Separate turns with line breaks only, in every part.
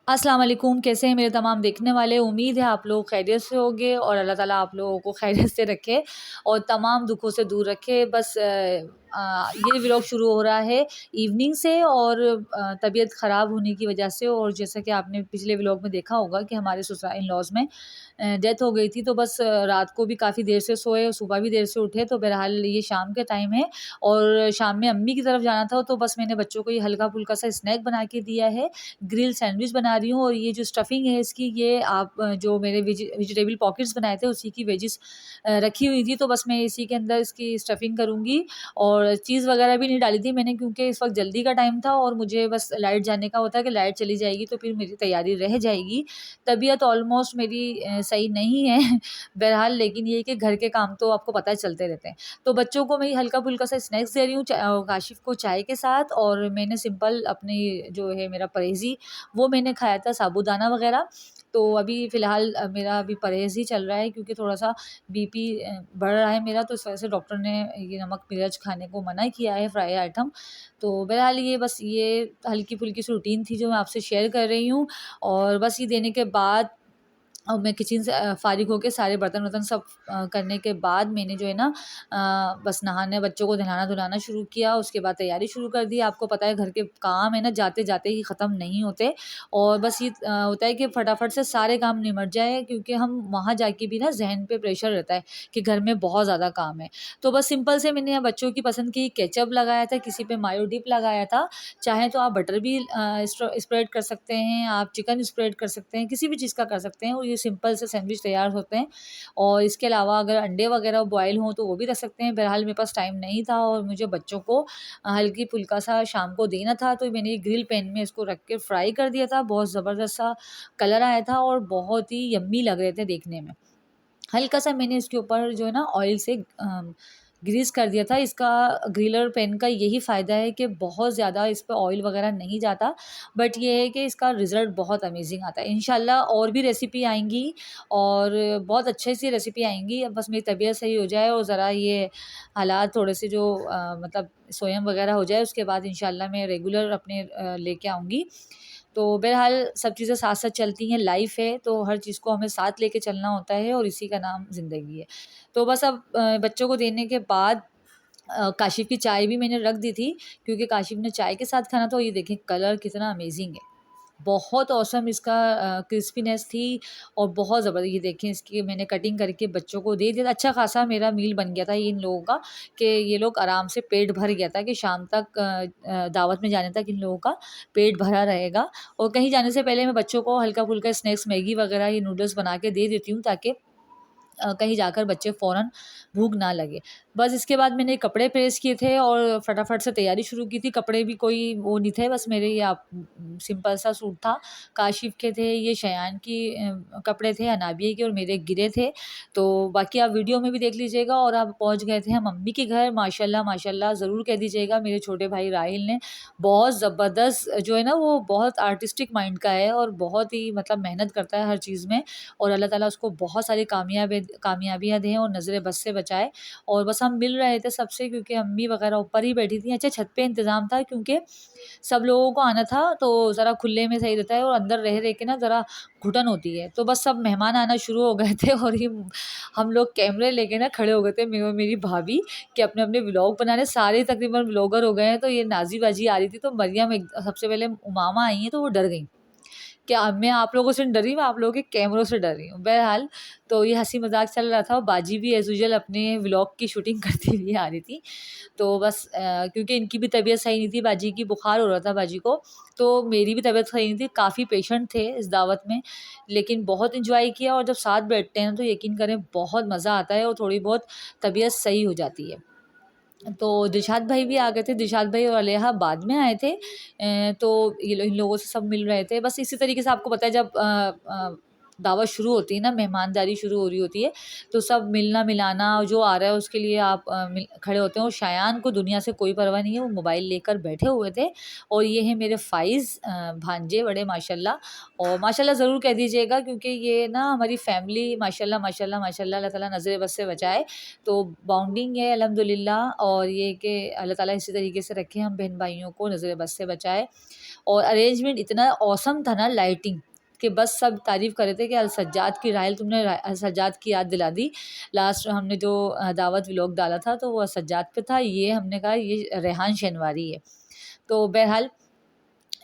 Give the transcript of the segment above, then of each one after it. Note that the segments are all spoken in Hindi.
अस्सलाम वालेकुम, कैसे हैं मेरे तमाम देखने वाले। उम्मीद है आप लोग खैरियत से होंगे और अल्लाह ताला आप लोगों को खैरियत से रखे और तमाम दुखों से दूर रखे। बस ये व्लॉग शुरू हो रहा है इवनिंग से और तबीयत ख़राब होने की वजह से। और जैसा कि आपने पिछले व्लॉग में देखा होगा कि हमारे ससुराल इन लॉज़ में डेथ हो गई थी, तो बस रात को भी काफ़ी देर से सोए और सुबह भी देर से उठे। तो बहरहाल ये शाम के टाइम है और शाम में अम्मी की तरफ जाना था, तो बस मैंने बच्चों को ये हल्का-फुल्का सा स्नैक बना के दिया है। ग्रिल सैंडविच बना रही हूँ और ये जो स्टफिंग है इसकी, ये आप जो मेरे वेजिटेबल पॉकेट्स बनाए थे उसी की वेजिस रखी हुई थी, तो बस मैं इसी के अंदर इसकी स्टफिंग करूँगी। और चीज़ वगैरह भी नहीं डाली थी मैंने, क्योंकि इस वक्त जल्दी का टाइम था और मुझे बस लाइट जाने का होता है कि लाइट चली जाएगी तो फिर मेरी तैयारी रह जाएगी। तबीयत ऑलमोस्ट मेरी सही नहीं है बहरहाल, लेकिन ये है कि घर के काम तो आपको पता है चलते रहते हैं। तो बच्चों को मैं हल्का फुल्का सा स्नैक्स दे रही हूँ, काशिफ को चाय के साथ, और मैंने सिंपल अपनी जो है मेरा परहेज़ी वो मैंने खाया था साबूदाना वगैरह। तो अभी फ़िलहाल मेरा अभी परहेज़ ही चल रहा है, क्योंकि थोड़ा-सा बीपी बढ़ रहा है मेरा, तो इस वजह से डॉक्टर ने ये नमक मिर्च खाने को मना किया है, फ्राई आइटम। तो बहरहाल ये बस ये हल्की-फुल्की सी रूटीन थी जो मैं आपसे शेयर कर रही हूँ। और बस ये देने के बाद अब मैं किचन से फ़ारिग होके सारे बर्तन-वर्तन सब करने के बाद मैंने जो है ना बस नहाने बच्चों को नहलाना-धुलाना शुरू किया। उसके बाद तैयारी शुरू कर दी। आपको पता है घर के काम है ना जाते-जाते ही ख़त्म नहीं होते, और बस ये होता है कि फटाफट से सारे काम निमट जाए, क्योंकि हम वहाँ जाके भी ना ज़हन पे प्रेशर रहता है कि घर में बहुत ज़्यादा काम है। तो बस सिंपल से मैंने बच्चों की पसंद की केचअप लगाया था, किसी पे मायो डिप लगाया था। चाहे तो आप बटर भी स्प्रेड कर सकते हैं, आप चिकन स्प्रेड कर सकते हैं, किसी भी चीज़ का कर सकते हैं और ये सिंपल से सैंडविच तैयार होते हैं। और इसके अलावा अगर अंडे वगैरह बॉयल हों तो वो भी रख सकते हैं। बहरहाल मेरे पास टाइम नहीं था और मुझे बच्चों को हल्की-फुल्का सा शाम को देना था, तो मैंने ये ग्रिल पैन में इसको रख के फ्राई कर दिया था। बहुत ज़बरदस्त सा कलर आया था और बहुत ही यम्मी लग रहे थे देखने में। हल्का-सा मैंने इसके ऊपर जो है ना ऑयल से ग्रीस कर दिया था। इसका ग्रिलर पैन का यही फ़ायदा है कि बहुत ज़्यादा इस पे ऑयल वगैरह नहीं जाता, बट ये है कि इसका रिज़ल्ट बहुत अमेज़िंग आता है। इंशाल्लाह और भी रेसिपी आएँगी और बहुत अच्छे से रेसिपी आएँगी। अब बस मेरी तबीयत सही हो जाए और ज़रा ये हालात थोड़े से जो मतलब सोयम वगैरह हो जाए, उसके बाद इंशाल्लाह मैं रेगुलर अपने लेके आऊँगी। तो बहरहाल सब चीज़ें साथ-साथ चलती हैं, लाइफ़ है तो हर चीज़ को हमें साथ लेके चलना होता है और इसी का नाम ज़िंदगी है। तो बस अब बच्चों को देने के बाद काशिफ़ की चाय भी मैंने रख दी थी, क्योंकि काशिफ़ ने चाय के साथ खाना था। और ये देखें कलर कितना अमेज़िंग है। बहुत ऑसम इसका क्रिस्पीनेस थी और बहुत ज़बरदस्त। ये देखें इसकी मैंने कटिंग करके बच्चों को दे दिया था। अच्छा ख़ासा मेरा मील बन गया था ये इन लोगों का, कि ये लोग आराम से पेट भर गया था कि शाम तक दावत में जाने तक इन लोगों का पेट भरा रहेगा। और कहीं जाने से पहले मैं बच्चों को हल्का-फुल्का स्नैक्स मैगी वग़ैरह ये नूडल्स बना के दे देती हूँ, ताकि कहीं जाकर बच्चे फ़ौरन भूख ना लगे। बस इसके बाद मैंने कपड़े प्रेस किए थे और फटाफट से तैयारी शुरू की थी। कपड़े भी कोई वो नहीं थे, बस मेरे ये आप सिंपल सा सूट था, काशिफ़ के थे, ये शयान की कपड़े थे, अनाबिया के, और मेरे गिरे थे। तो बाकी आप वीडियो में भी देख लीजिएगा। और अब पहुँच गए थे हम मम्मी के घर। माशाल्लाह, माशाल्लाह ज़रूर कह दीजिएगा मेरे छोटे भाई राहिल ने बहुत ज़बरदस्त जो है ना वो बहुत आर्टिस्टिक माइंड का है और बहुत ही मतलब मेहनत करता है हर चीज़ में। और अल्लाह ताला उसको बहुत सारी कामयाबियाँ दें और नज़र बद से बचाए। और बस हम मिल रहे थे सबसे, क्योंकि अम्मी वगैरह ऊपर ही बैठी थी। अच्छा, छत पे इंतज़ाम था क्योंकि सब लोगों को आना था, तो ज़रा खुले में सही रहता है और अंदर रह के ना ज़रा घुटन होती है। तो बस सब मेहमान आना शुरू हो गए थे और ये हम लोग कैमरे लेके ना खड़े हो गए थे, मैं और मेरी भाभी, कि अपने-अपने व्लॉग बनाने। सारे तकरीबन व्लॉगर हो गए हैं। तो ये नाज़ी बाजी आ रही थी, तो मरियम एक सबसे पहले उमामा आई हैं, तो वो डर गईं। क्या मैं आप लोगों से नहीं डरी, मैं आप लोगों के कैमरों से डर रही हूँ। बहरहाल तो ये हँसी मज़ाक चल रहा था और बाजी भी एज़ यूजुअल अपने व्लॉग की शूटिंग करती हुई आ रही थी। तो बस क्योंकि इनकी भी तबीयत सही नहीं थी, बाजी की बुखार हो रहा था बाजी को, तो मेरी भी तबीयत सही नहीं थी। काफ़ी पेशेंट थे इस दावत में, लेकिन बहुत एन्जॉय किया। और जब साथ बैठते हैं तो यकीन करें बहुत मज़ा आता है और थोड़ी बहुत तबीयत सही हो जाती है। तो दिलशाद भाई भी आ गए थे। दिलशाद भाई और अलेहा बाद में आए थे। तो इन लोगों से सब मिल रहे थे। बस इसी तरीके से आपको पता है, जब दावत शुरू होती है ना, मेहमानदारी शुरू हो रही होती है, तो सब मिलना मिलाना, जो आ रहा है उसके लिए आप खड़े होते हैं। और शायान को दुनिया से कोई परवाह नहीं है, वो मोबाइल लेकर बैठे हुए थे। और ये है मेरे फ़ाइज़ भांजे बड़े माशाल्लाह। और माशाल्लाह ज़रूर कह दीजिएगा, क्योंकि ये ना हमारी फैमिली माशाल्लाह माशाल्लाह माशाल्लाह अल्लाह ताला नज़र बद से बचाए। तो बाउंडिंग है अल्हम्दुलिल्लाह, और ये कि अल्लाह ताला इसी तरीके से रखे हम बहन भाइयों को, नज़र बद से बचाए। और अरेंजमेंट इतना ऑसम था ना, लाइटिंग कि बस सब तारीफ़ कर रहे थे कि अलसज्जाद की राहल, तुमने अलसज्जाद की याद दिला दी। लास्ट हमने जो दावत व्लॉग डाला था तो वो अलसज्जाद पे था, ये हमने कहा ये रेहान शनवारी है। तो बहरहाल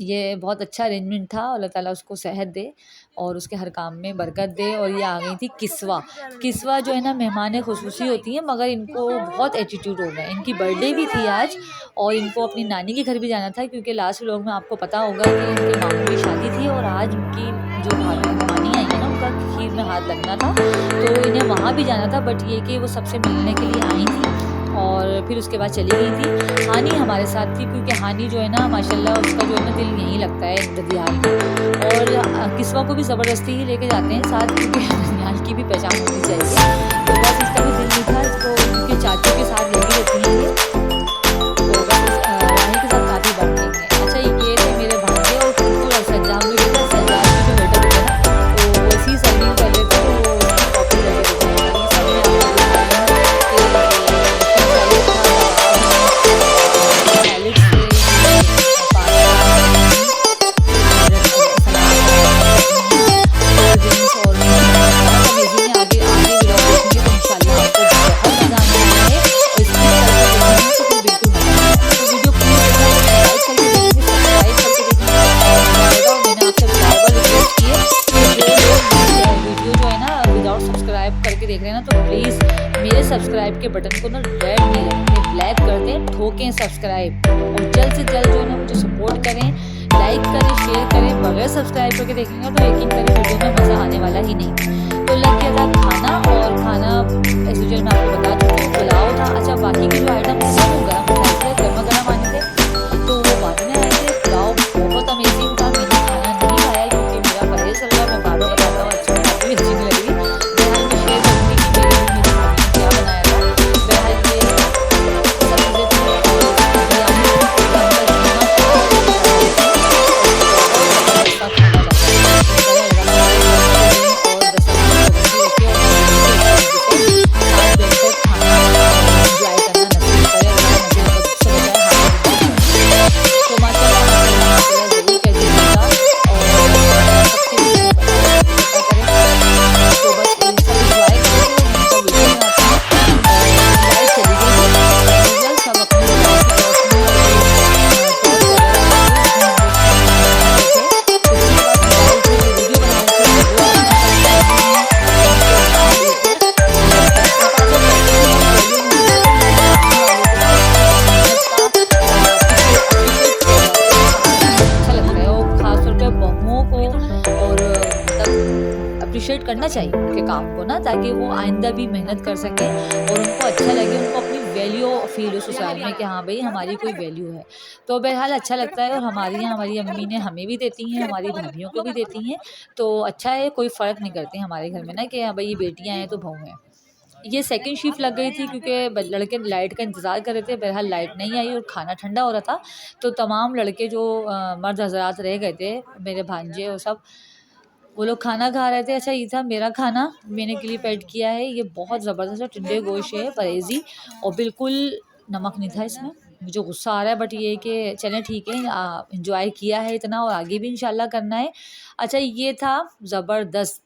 ये बहुत अच्छा अरेंजमेंट था, अल्लाह ताला उसको सेहत दे और उसके हर काम में बरकत दे। और ये आ गई थी किस्वा। किस्वा जो है ना मेहमान खुसूसी होती हैं, मगर इनको बहुत एटीट्यूड हो गया। इनकी बर्थडे भी थी आज, और इनको अपनी नानी के घर भी जाना था, क्योंकि लास्ट व्लॉग में आपको पता होगा कि उनके मामू की शादी थी, और आज उनकी जो मेहमानी आई है ना, उनका खीर में हाथ लगना था, तो इन्हें वहाँ भी जाना था। बट ये कि वो सबसे मिलने के लिए आई थी और फिर उसके बाद चली गई थी। हानी हमारे साथ थी, क्योंकि हानी जो है ना माशाल्लाह उसका जो है ना दिल यहीं लगता है ददियाल में। और किस्वा को भी ज़बरदस्ती ही लेके जाते हैं साथ, क्योंकि ददियाल की भी पहचान होनी चाहिए। तो बस इसका भी दिल नहीं था, इसको उनके चाचू के साथ लेके रहती हैं ये, तो बस रानी के साथ काफ़ी बनती हैं। अच्छा, ये थे मेरे भांजे, और बिल्कुल सज्जाद में बेटा, सज्जाद की जो बेटा होता है ना, तो वो इसी सर्विंग कर लेते हैं, तो वो उसकी कॉपी लगे रहते हैं। ये सब में आपको दिखाया कि सैलेड था, सैलेड से करके देख रहे हैं ना, तो प्लीज़ मेरे सब्सक्राइब के बटन को ना रेड नहीं लगते, ब्लैक कर दें, ठोकें सब्सक्राइब, और जल्द से जल्द जो है ना मुझे सपोर्ट करें, लाइक करें, शेयर करें। बगैर सब्सक्राइब करके देखेंगे तो यकीन करें वीडियो में मज़ा आने वाला ही नहीं। तो लग गया था खाना, और खाना एज यूजुअल मैं आपको बता चुकी हूँ, पुलाव था। अच्छा, बाकी के जो आइटम थे वो गर्मा गर्म आने थे, तो वो बाद में आए थे। पुलाव बहुत अमेजिंग था, मैंने खाना नहीं खाया क्योंकि मेरा परहेज चल रहा है, मैं बार बार बताता हूँ, अच्छा भी अच्छी नहीं लगी। बहरहाल मैं शेयर करूँगी कि मेरी मम्मी ने क्या बनाया था। बहरहाल ये सब चीज़ें थी, और बिरयानी ऐसा खाना लगा और 10 रखे और साथ बैठकर खाना एंजॉय करना नसीब करे, और नसीब से बजाय हाथ। तो माशाल्लाह माशाल्लाह ज़रूर कह दीजिएगा, और सबकी पता करें। तो बस इन सब एंजॉय करके उनका वीडियो बनाते हैं, और लाइट चली गई थी, सब अपने अप्रिशिएट करना चाहिए उनके काम को ना, ताकि वो आइंदा भी मेहनत कर सकें और उनको अच्छा लगे, उनको अपनी वैल्यू फील हो सोसाइटी में कि हाँ भाई हमारी कोई वैल्यू है। तो बहरहाल अच्छा लगता है, और हमारे यहाँ हमारी अम्मी ने हमें भी देती हैं, हमारी भाभियों को भी देती हैं, तो अच्छा है, कोई फ़र्क नहीं करते हमारे घर में ना कि हाँ भाई ये बेटियाँ हैं तो बहू हैं। ये सेकंड शिफ्ट लग गई थी, क्योंकि लड़के लाइट का इंतज़ार कर रहे थे। बहरहाल लाइट नहीं आई और खाना ठंडा हो रहा था, तो तमाम लड़के जो मर्द हज़रात रह गए थे, मेरे भांजे और सब, वो लोग खाना खा रहे थे। अच्छा, ये था मेरा खाना, मैंने क्लिप ऐड किया है। ये बहुत ज़बरदस्त टिंडे गोश्त है, परहेज़ी, और बिल्कुल नमक नहीं था इसमें। मुझे गुस्सा आ रहा है, बट ये कि चलें ठीक है, इंजॉय किया है इतना, और आगे भी इंशाल्लाह करना है। अच्छा, ये था ज़बरदस्त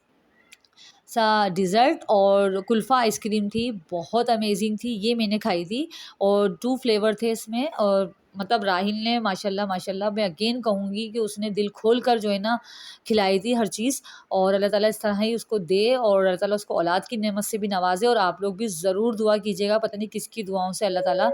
सा डिज़र्ट, और कुल्फ़ा आइसक्रीम थी, बहुत अमेजिंग थी, ये मैंने खाई थी, और 2 फ्लेवर थे इसमें। और मतलब राहिल ने माशाल्लाह माशाल्लाह, मैं अगेन कहूँगी कि उसने दिल खोल कर जो है ना खिलाई थी हर चीज़, और अल्लाह ताला इस तरह ही उसको दे, और अल्लाह ताला उसको औलाद की नेमत से भी नवाजे। और आप लोग भी ज़रूर दुआ कीजिएगा, पता नहीं किसकी दुआओं से अल्लाह ताला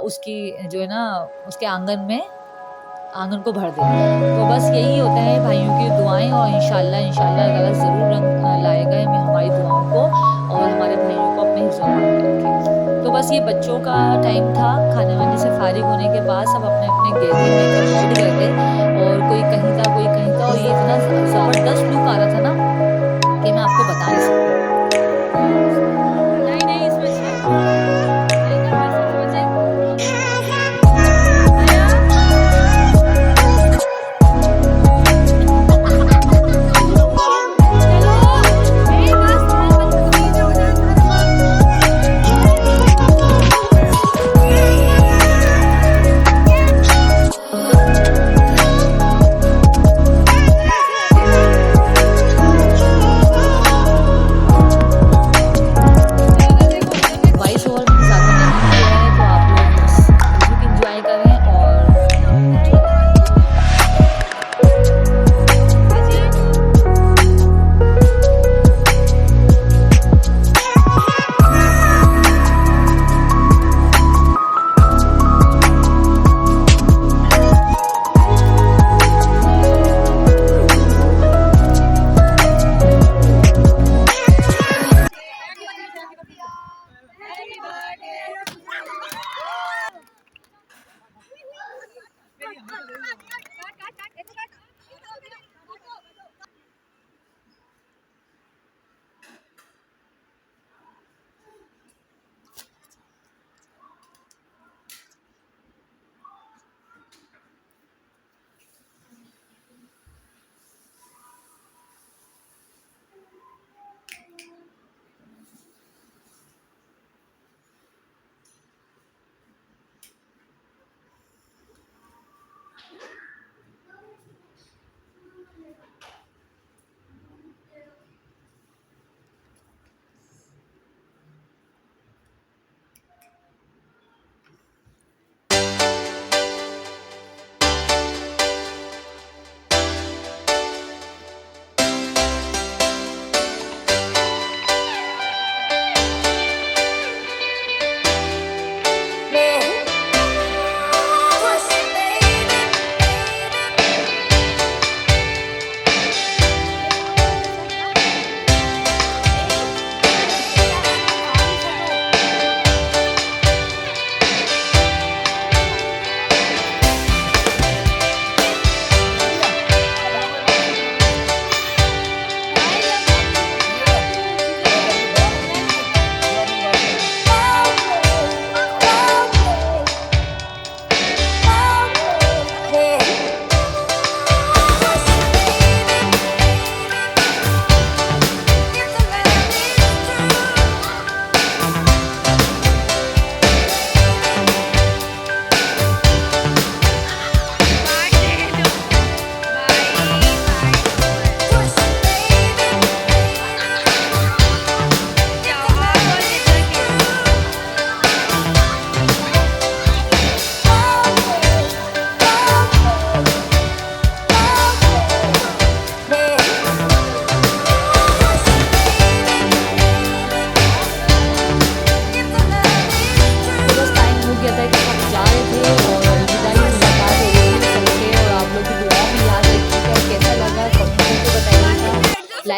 उसकी जो है ना उसके आंगन को भर दे। तो बस यही होता है भाइयों की दुआएं, और इंशाल्लाह इंशाल्लाह अल्लाह ताला ज़रूर रंग लाएगा हमें हमारी दुआओं को, और हमारे भाइयों को अपने हिफ्ज़-ओ-मान में रखे। तो बस ये बच्चों का टाइम था, खाने वाने से फारिग होने के बाद सब अपने अपने गैलरी में बैठ गए थे, और कोई कहीं था कोई कहीं था, और ये इतना ज़बरदस्त लुक आ रहा था ना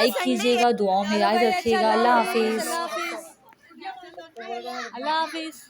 लाइक कीजिएगा, दुआओं में याद रखिएगा। अल्लाह हाफिज़।
अल्लाह हाफिज़।